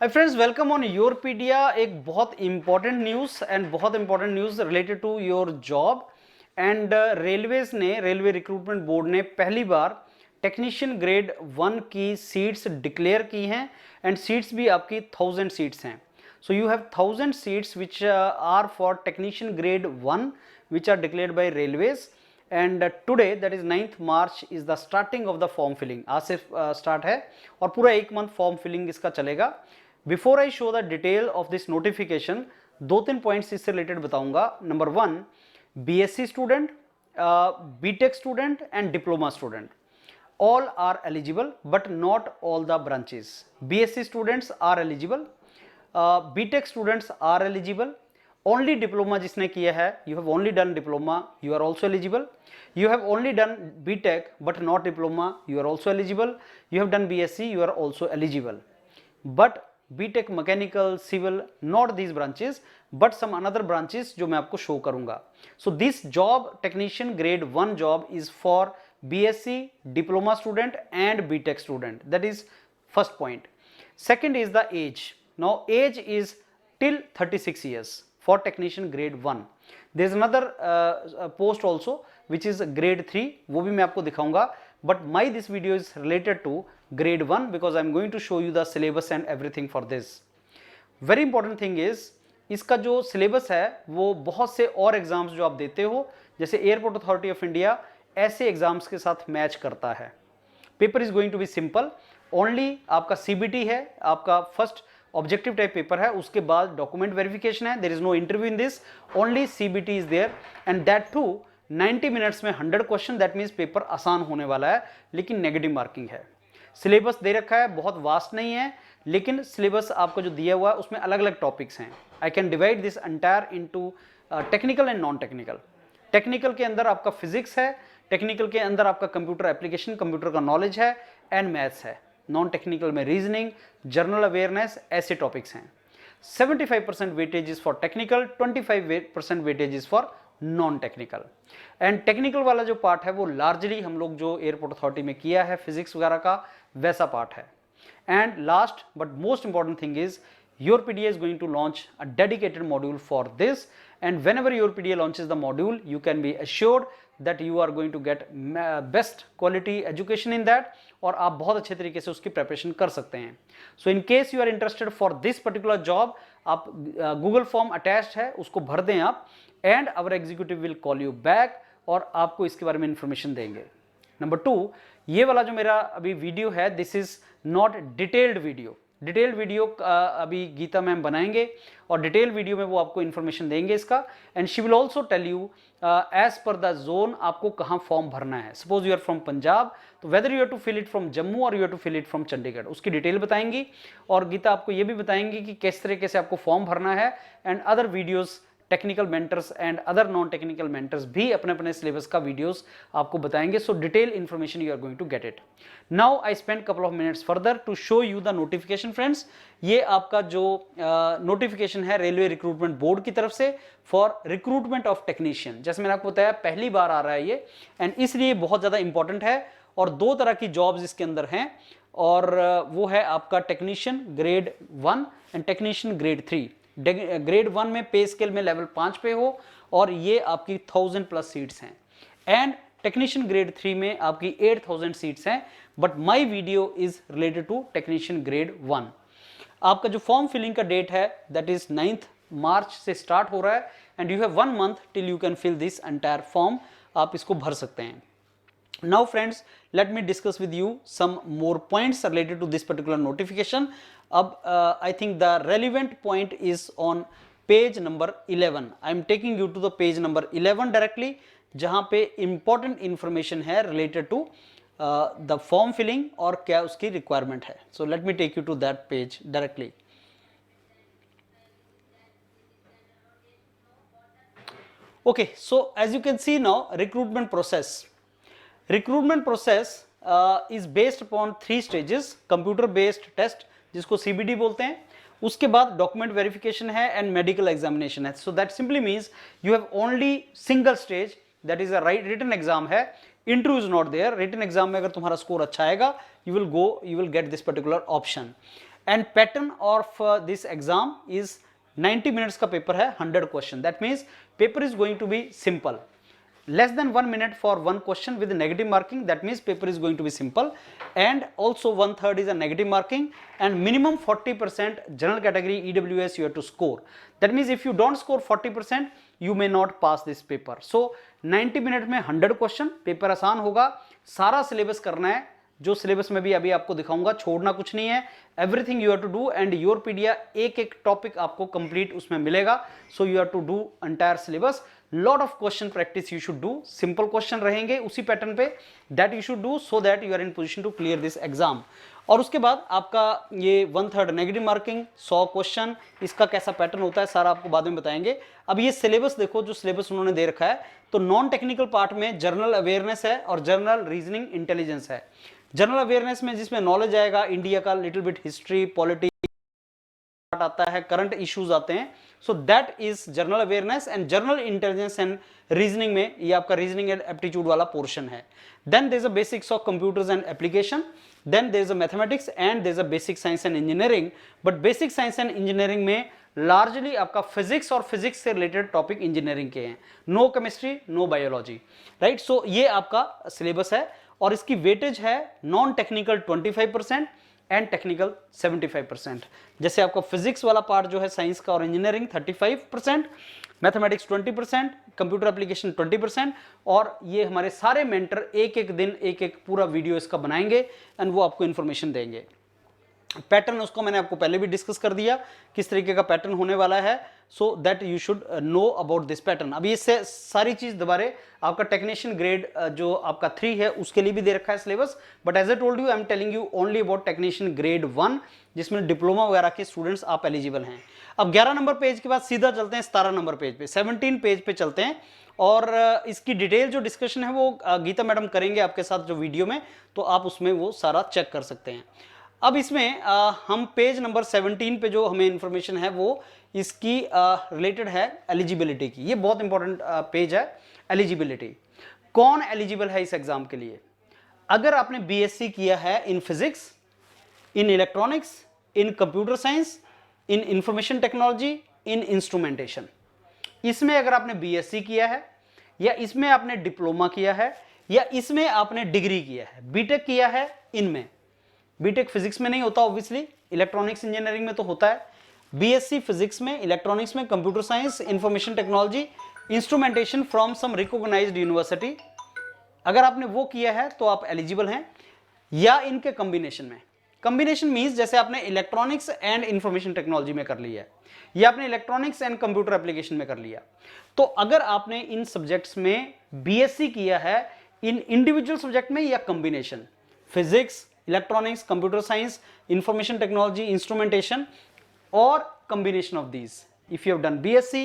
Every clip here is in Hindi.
Hi friends, welcome on Yourpedia. एक बहुत important news related to your job and railway recruitment board ने पहली बार टेक्नीशियन ग्रेड 1 की सीट्स डिक्लेयर की हैं एंड सीट्स भी आपकी 1000 सीट्स हैं। So you have 1000 seats which are for technician grade 1 which are declared by railways and today that is 9th March is the starting of the form filling. आज से स्टार्ट है और पूरा एक मंथ फॉर्म फिलिंग इसका चलेगा। Before I show the detail of this notification, दो तीन पॉइंट्स इससे रिलेटेड बताऊंगा। Number 1, BSc student, BTech student and diploma student all are eligible but not all the branches. BSc students are eligible, BTech students are eligible, only diploma जिसने किया है, you have only done diploma, you are also eligible. You have only done BTech but not diploma, you are also eligible. You have done BSc, you are also eligible. But BTech mechanical civil not these branches but some another branches जो मैं आपको शो करूंगा. So this job technician grade 1 job is for BSc, diploma student and BTech student. That is first point. Second is the age. Now age is till 36 years for technician grade 1. There is another post also which is grade 3, वो भी मैं आपको दिखाऊंगा, but my this video is related to grade 1 because I am going to show you the syllabus and everything for this. Very important thing is इसका जो सिलेबस है वो बहुत से और एग्जाम्स जो आप देते हो जैसे एयरपोर्ट अथॉरिटी ऑफ इंडिया ऐसे एग्जाम्स के साथ मैच करता है। Paper is going to be simple, only आपका सीबीटी है, आपका फर्स्ट ऑब्जेक्टिव टाइप पेपर है, उसके बाद डॉक्यूमेंट वेरिफिकेशन है। There is no interview in this, only CBT is there and that too 90 minutes में 100 क्वेश्चन। दैट मीन्स पेपर आसान होने वाला है लेकिन नेगेटिव मार्किंग है। सिलेबस दे रखा है, बहुत वास्ट नहीं है लेकिन सिलेबस आपको जो दिया हुआ है उसमें अलग अलग टॉपिक्स हैं। I can divide this entire into technical and non technical. Technical के अंदर आपका फिजिक्स है, टेक्निकल के अंदर आपका कंप्यूटर एप्लीकेशन, कंप्यूटर का नॉलेज है एंड मैथ्स है। नॉन टेक्निकल में रीजनिंग, जनरल अवेयरनेस ऐसे टॉपिक्स हैं। 75% weightage is for technical, 25% weightage is for non technical. And technical वाला जो पार्ट है वो लार्जली हम लोग जो एयरपोर्ट अथॉरिटी में किया है फिजिक्स वगैरह का वैसा पार्ट है। And last but most important thing is Yourpedia is going to launch a dedicated module for this, and whenever yourpedia launches the module you can be assured that you are going to get best quality education in that और आप बहुत अच्छे तरीके से उसकी प्रिपरेशन कर सकते हैं। So in case you are interested for this particular job, आप गूगल फॉर्म अटैच्ड है उसको भर दें आप, and our executive will call you back और आपको इसके बारे में इंफॉर्मेशन देंगे। नंबर 2, ये वाला जो मेरा अभी वीडियो है this is not detailed video. Detail video अभी गीता मैम बनाएंगे और डिटेल वीडियो में वो आपको इन्फॉर्मेशन देंगे इसका, and she will also tell you as per the zone आपको कहाँ फॉर्म भरना है। Suppose you are from Punjab तो whether you have to fill it from Jammu और you have to fill it from Chandigarh, उसकी डिटेल बताएंगी। और गीता आपको ये भी बताएंगी कि किस तरीके से आपको फॉर्म भरना है, and other videos technical mentors and other non technical mentors भी अपने अपने सिलेबस का वीडियोस आपको बताएंगे। So detail information you are going to get it. Now I spend couple of minutes further to show you the notification. Friends, ये आपका जो नोटिफिकेशन है रेलवे रिक्रूटमेंट बोर्ड की तरफ से फॉर रिक्रूटमेंट ऑफ टेक्नीशियन। जैसे मैंने आपको बताया पहली बार आ रहा है ये, एंड इसलिए बहुत ज़्यादा इंपॉर्टेंट है। और दो तरह की जॉब्स इसके अंदर हैं, और वो है आपका technician grade 1 and technician grade 3। Grade 1 में पे स्केल में लेवल 5 पे हो और ये आपकी 1000 प्लस सीट्स हैं, एंड टेक्नीशियन ग्रेड 3 में आपकी 8000 सीट्स हैं। But my video is related to technician grade 1। आपका जो फॉर्म फिलिंग का डेट है दैट इज 9th मार्च से स्टार्ट हो रहा है, and you have 1 month till you can fill this entire form. आप इसको भर सकते हैं। Now friends, let me discuss with you some more points related to this particular notification. अब I think the relevant point is on page number 11. I am taking you to the page number 11 directly, जहाँ पे important information है related to the form filling और क्या उसकी requirement है. So let me take you to that page directly. Okay, so as you can see now, recruitment process. Recruitment process is based upon 3 stages. Computer based test जिसको CBT बोलते हैं, उसके बाद डॉक्यूमेंट वेरिफिकेशन है एंड मेडिकल एग्जामिनेशन है। So that simply means you have only single stage, that is a written exam है। Interview is not there. Written exam में अगर तुम्हारा स्कोर अच्छा आएगा you will get this particular option. And pattern of this exam is 90 minutes का पेपर है, 100 question, that means paper is going to be simple, less than 1 minute for one question with negative marking, that means paper is going to be simple, and also 1/3 is a negative marking, and minimum 40% general category EWS you have to score. That means if you don't score 40% you may not pass this paper. So 90 minute में 100 क्वेश्चन, पेपर आसान होगा, सारा सिलेबस करना है, जो सिलेबस में भी अभी आपको दिखाऊंगा, छोड़ना कुछ नहीं है, everything you have to do, and Yourpedia एक एक टॉपिक आपको कंप्लीट उसमें मिलेगा, so you have to do entire syllabus, lot of question practice you should do, simple question रहेंगे उसी पैटर्न पे, that you should do so that you are in position to clear this exam. और उसके बाद आपका ये 1/3 नेगेटिव मार्किंग 100 क्वेश्चन, इसका कैसा पैटर्न होता है सारा आपको बाद में बताएंगे। अब ये सिलेबस देखो, जो सिलेबस उन्होंने दे रखा है, तो नॉन टेक्निकल पार्ट में जनरल अवेयरनेस है और जनरल रीजनिंग इंटेलिजेंस है। जनरल अवेयरनेस में जिसमें नॉलेज आएगा, इंडिया का लिटिल बिट हिस्ट्री, पॉलिटिक्स आता है, करंट इश्यूज आते हैं, so that is general awareness, and general intelligence and reasoning में ये आपका रीजनिंग एंड एप्टीट्यूड वाला पोर्शन है। Then there is a basics of computers and application, then there is a mathematics, and there is a basic science and engineering, but basic science and engineering में लार्जली आपका फिजिक्स और फिजिक्स से रिलेटेड टॉपिक इंजीनियरिंग के हैं, no chemistry, no biology, right. So ये आपका सिलेबस है, और इसकी वेटेज है नॉन टेक्निकल 25% एंड टेक्निकल 75%। जैसे आपका फिजिक्स वाला पार्ट जो है साइंस का और इंजीनियरिंग 35%, मैथमेटिक्स 20%, कंप्यूटर एप्लीकेशन 20%, और ये हमारे सारे मेंटर एक एक दिन एक एक पूरा वीडियो इसका बनाएंगे एंड वो आपको इन्फॉर्मेशन देंगे। पैटर्न उसको मैंने आपको पहले भी डिस्कस कर दिया किस तरीके का पैटर्न होने वाला है, so that you should know about this pattern. अब ये सारी चीज दोबारा आपका टेक्नीशियन ग्रेड जो आपका 3 है उसके लिए भी दे रखा है syllabus, but as I told you I am telling you only about technician grade 1, जिसमें डिप्लोमा वगैरह के स्टूडेंट्स आप एलिजिबल हैं। अब 11 नंबर पेज के बाद सीधा चलते हैं 17 नंबर पेज पे, 17 पेज पे चलते हैं, और इसकी डिटेल जो डिस्कशन है वो गीता मैडम करेंगे आपके साथ जो वीडियो में, तो आप उसमें वो सारा चेक कर सकते हैं। अब इसमें हम पेज नंबर 17 पे जो हमें इंफॉर्मेशन है वो इसकी रिलेटेड है एलिजिबिलिटी की। ये बहुत इंपॉर्टेंट पेज है, एलिजिबिलिटी। कौन एलिजिबल है इस एग्जाम के लिए? अगर आपने बीएससी किया है in physics, in electronics, in computer science, in information technology, in instrumentation, इसमें अगर आपने बीएससी किया है, या इसमें आपने डिप्लोमा किया है, या इसमें आपने डिग्री किया है, बीटेक किया है, इनमें बीटेक फिजिक्स में नहीं होता ऑब्वियसली, इलेक्ट्रॉनिक्स इंजीनियरिंग में तो होता है, बीएससी फिजिक्स में, इलेक्ट्रॉनिक्स में, computer science, information technology, instrumentation from some recognised university, अगर आपने वो किया है तो आप एलिजिबल हैं, या इनके कॉम्बिनेशन में। कॉम्बिनेशन मींस जैसे आपने इलेक्ट्रॉनिक्स एंड इंफॉर्मेशन टेक्नोलॉजी में कर लिया है, या आपने इलेक्ट्रॉनिक्स एंड कंप्यूटर एप्लीकेशन में कर लिया, तो अगर आपने इन सब्जेक्ट्स में बीएससी किया है, इन इंडिविजुअल सब्जेक्ट में या combination, physics, electronics, computer science, information technology, instrumentation, or combination of these, if you have done BSc,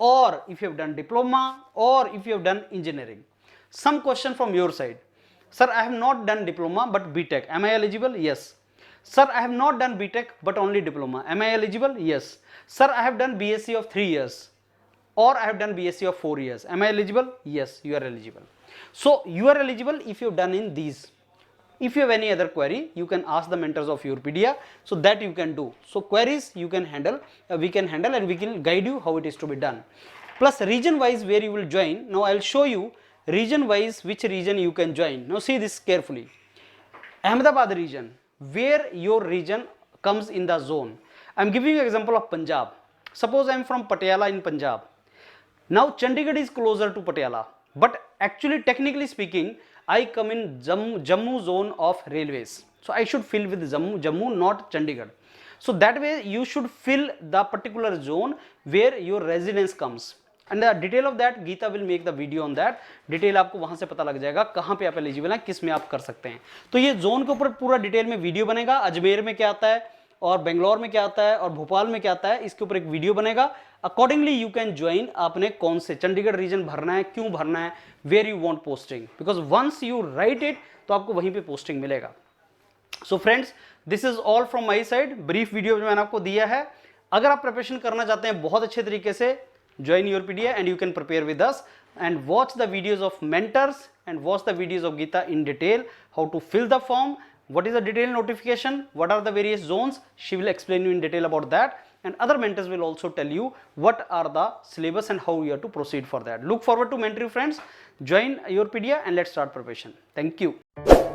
or if you have done diploma, or if you have done engineering. Some question from your side, sir I have not done diploma but BTech, am I eligible? Yes. Sir I have not done BTech but only diploma, am I eligible? Yes. Sir I have done BSc of 3 years, or I have done BSc of 4 years, am I eligible? Yes, you are eligible. So you are eligible if you have done in these. If you have any other query, you can ask the mentors of Yourpedia, so that you can do. So queries you can handle, we can handle, and we can guide you how it is to be done. Plus region wise where you will join. Now I will show you region wise which region you can join. Now see this carefully. Ahmedabad region, where your region comes in the zone. I am giving you an example of Punjab. Suppose I am from Patiala in Punjab. Now Chandigarh is closer to Patiala, but actually technically speaking I come in Jammu zone of railways, so I should fill with Jammu, not Chandigarh. So that way you should fill the particular zone where your residence comes, and the detail of that Geeta will make the video on that. Detail आपको वहां से पता लग जाएगा कहाँ पे आप एलिजिबल हैं, किस में आप कर सकते हैं। तो ये जोन के ऊपर पूरा डिटेल में वीडियो बनेगा, अजमेर में क्या आता है, और बेंगलोर में क्या आता है, और भोपाल में क्या आता है, इसके ऊपर एक वीडियो बनेगा। अकॉर्डिंगली यू कैन ज्वाइन, आपने कौन से चंडीगढ़ रीजन भरना है, क्यों भरना है, where you want posting, because once you write it तो आपको वहीं पे पोस्टिंग मिलेगा। So friends, this is all from my side, brief video जो मैंने आपको दिया है। अगर आप प्रिपरेशन करना चाहते हैं बहुत अच्छे तरीके से, join Yourpedia and you can prepare with us and watch the videos of mentors and watch the videos of Geeta in detail, how to fill the form, what is the detailed notification, what are the various zones, she will explain you in detail about that, and other mentors will also tell you what are the syllabus and how you have to proceed for that. Look forward to mentoring friends. Join YourPedia and let's start preparation. Thank you.